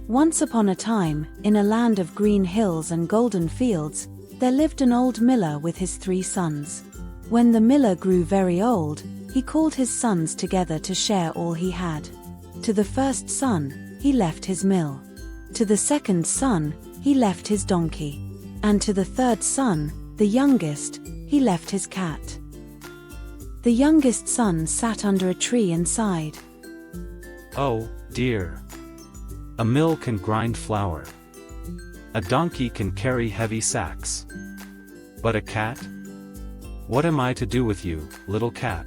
Once upon a time, in a land of green hills and golden fields, there lived an old miller with his 3 sons. When the miller grew very old, he called his sons together to share all he had. To the first son, he left his mill. To the second son, he left his donkey. And to the third son, the youngest, he left his cat. The youngest son sat under a tree and sighed. Oh, dear. A mill can grind flour. A donkey can carry heavy sacks. But a cat? What am I to do with you, little cat?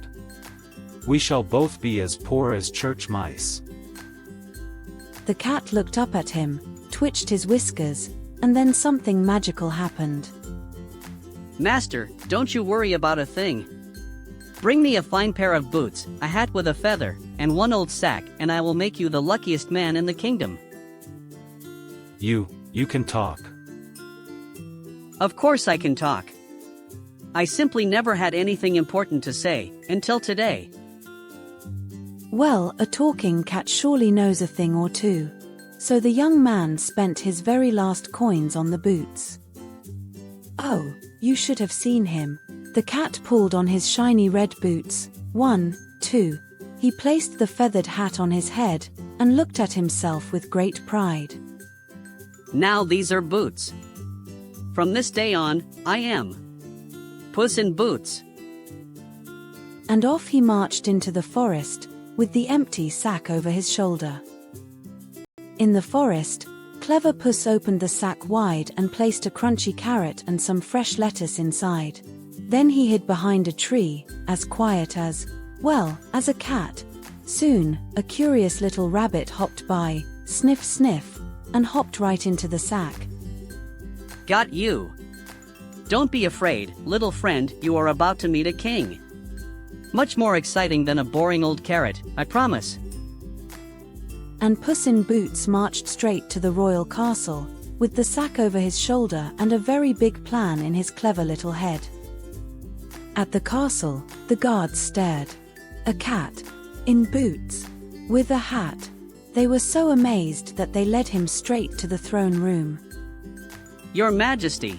We shall both be as poor as church mice. The cat looked up at him, twitched his whiskers, and then something magical happened. Master, don't you worry about a thing. Bring me a fine pair of boots, a hat with a feather, and 1 old sack, and I will make you the luckiest man in the kingdom. You can talk. Of course I can talk. I simply never had anything important to say, until today. Well, a talking cat surely knows a thing or two. So the young man spent his very last coins on the boots. Oh, you should have seen him. The cat pulled on his shiny red boots. 1, 2. He placed the feathered hat on his head, and looked at himself with great pride. Now these are boots. From this day on, I am Puss in Boots. And off he marched into the forest, with the empty sack over his shoulder. In the forest, clever Puss opened the sack wide and placed a crunchy carrot and some fresh lettuce inside. Then he hid behind a tree, as quiet as, well, as a cat. Soon, a curious little rabbit hopped by, sniff sniff, and hopped right into the sack. Got you. Don't be afraid, little friend, you are about to meet a king. Much more exciting than a boring old carrot, I promise. And Puss in Boots marched straight to the royal castle, with the sack over his shoulder and a very big plan in his clever little head. At the castle, the guards stared. A cat, in boots, with a hat. They were so amazed that they led him straight to the throne room. Your Majesty,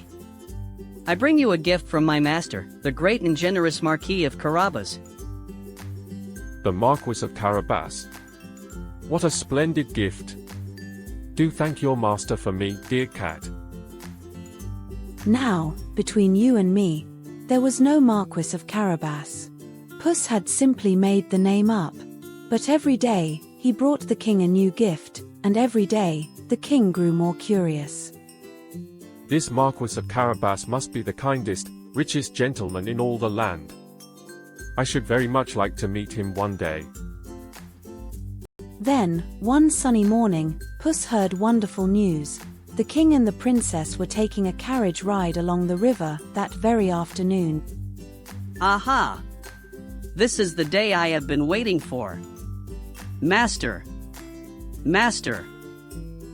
I bring you a gift from my master, the great and generous Marquis of Carabas. The Marquis of Carabas. What a splendid gift. Do thank your master for me, dear cat. Now, between you and me, there was no Marquis of Carabas. Puss had simply made the name up. But every day, he brought the king a new gift, and every day, the king grew more curious. This Marquis of Carabas must be the kindest, richest gentleman in all the land. I should very much like to meet him one day. Then, one sunny morning, Puss heard wonderful news. The king and the princess were taking a carriage ride along the river that very afternoon. Aha! This is the day I have been waiting for. Master! Master!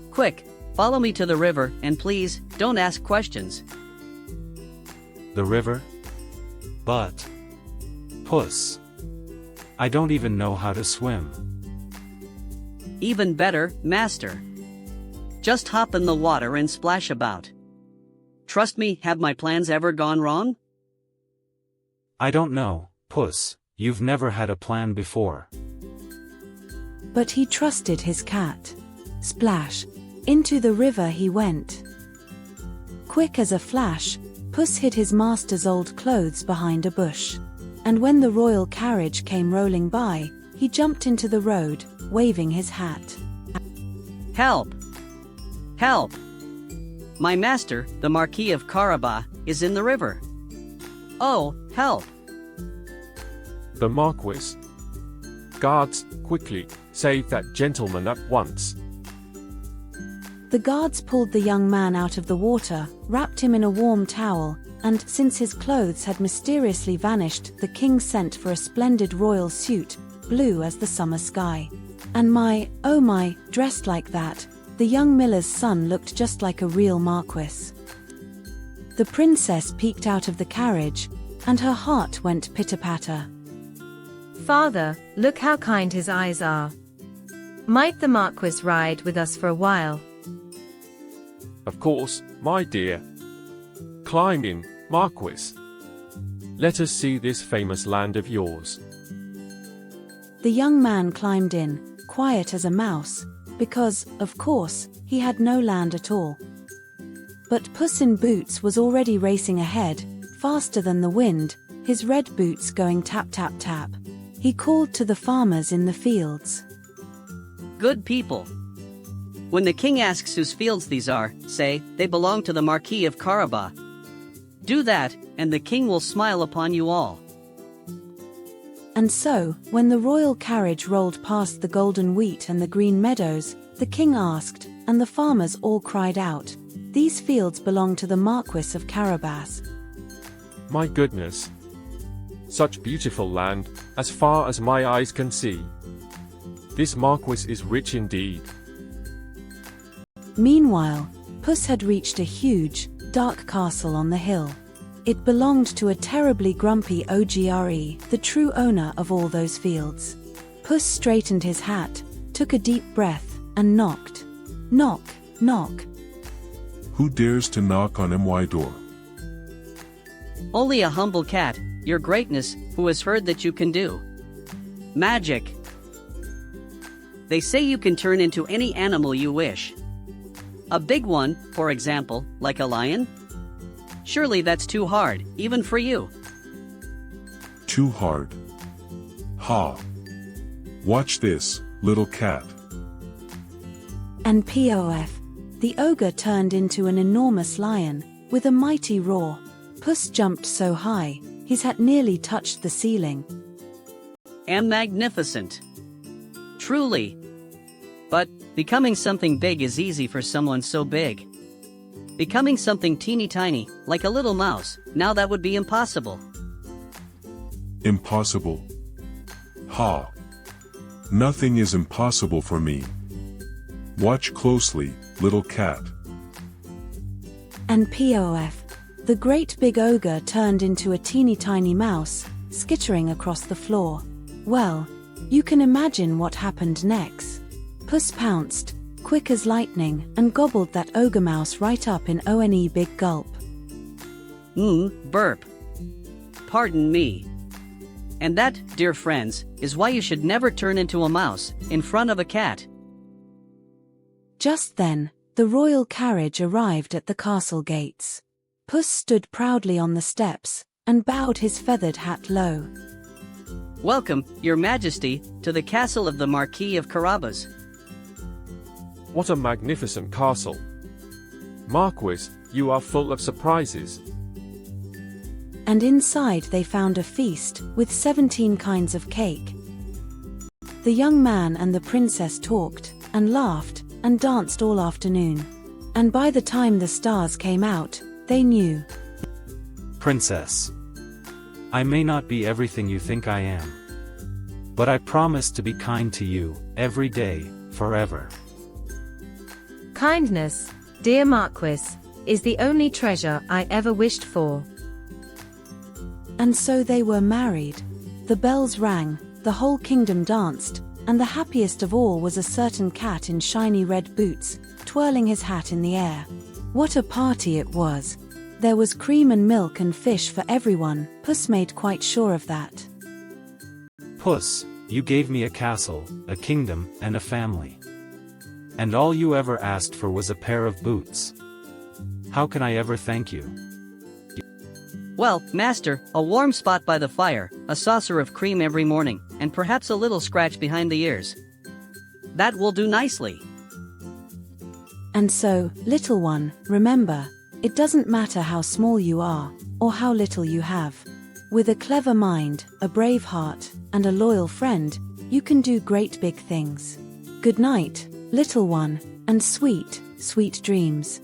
Quick, follow me to the river, and please, don't ask questions. The river? But, Puss, I don't even know how to swim. Even better, Master. Just hop in the water and splash about. Trust me, have my plans ever gone wrong? I don't know, Puss, you've never had a plan before. But he trusted his cat. Splash! Into the river he went. Quick as a flash, Puss hid his master's old clothes behind a bush. And when the royal carriage came rolling by, he jumped into the road, waving his hat. Help! Help! My master, the Marquis of Carabas, is in the river. Oh, help! The Marquis. Guards, quickly, save that gentleman at once. The guards pulled the young man out of the water, wrapped him in a warm towel, and since his clothes had mysteriously vanished, the king sent for a splendid royal suit, blue as the summer sky. And oh my, dressed like that, the young miller's son looked just like a real marquis. The princess peeked out of the carriage, and her heart went pitter-patter. Father, look how kind his eyes are. Might the Marquis ride with us for a while? Of course, my dear. Climb in, Marquis. Let us see this famous land of yours. The young man climbed in, quiet as a mouse, because, of course, he had no land at all. But Puss in Boots was already racing ahead, faster than the wind, his red boots going tap tap tap. He called to the farmers in the fields. Good people. When the king asks whose fields these are, say, they belong to the Marquis of Carabas. Do that, and the king will smile upon you all. And so, when the royal carriage rolled past the golden wheat and the green meadows, the king asked, and the farmers all cried out, "These fields belong to the Marquis of Carabas." My goodness. Such beautiful land, as far as my eyes can see. This Marquis is rich indeed. Meanwhile, Puss had reached a huge, dark castle on the hill. It belonged to a terribly grumpy ogre, the true owner of all those fields. Puss straightened his hat, took a deep breath, and knocked. Knock, knock. Who dares to knock on my door? Only a humble cat, your greatness, who has heard that you can do magic. They say you can turn into any animal you wish. A big one, for example, like a lion? Surely that's too hard, even for you. Too hard. Ha! Watch this, little cat. And pof, the ogre turned into an enormous lion, with a mighty roar. Puss jumped so high, his hat nearly touched the ceiling. Am magnificent. Truly. But, becoming something big is easy for someone so big. Becoming something teeny tiny, like a little mouse, now that would be impossible. Impossible. Ha! Nothing is impossible for me. Watch closely, little cat. And pof, the great big ogre turned into a teeny tiny mouse, skittering across the floor. Well, you can imagine what happened next. Puss pounced, quick as lightning, and gobbled that ogre mouse right up in one big gulp. Burp. Pardon me. And that, dear friends, is why you should never turn into a mouse, in front of a cat. Just then, the royal carriage arrived at the castle gates. Puss stood proudly on the steps, and bowed his feathered hat low. Welcome, your majesty, to the castle of the Marquis of Carabas. What a magnificent castle. Marquis, you are full of surprises. And inside they found a feast, with 17 kinds of cake. The young man and the princess talked, and laughed, and danced all afternoon. And by the time the stars came out, they knew. Princess. I may not be everything you think I am. But I promise to be kind to you, every day, forever. Kindness, dear Marquis, is the only treasure I ever wished for. And so they were married. The bells rang, the whole kingdom danced, and the happiest of all was a certain cat in shiny red boots, twirling his hat in the air. What a party it was! There was cream and milk and fish for everyone. Puss made quite sure of that. Puss, you gave me a castle, a kingdom, and a family. And all you ever asked for was a pair of boots. How can I ever thank you? Well, master, a warm spot by the fire, a saucer of cream every morning, and perhaps a little scratch behind the ears. That will do nicely. And so, little one, remember, it doesn't matter how small you are, or how little you have. With a clever mind, a brave heart, and a loyal friend, you can do great big things. Good night, little one, and sweet, sweet dreams.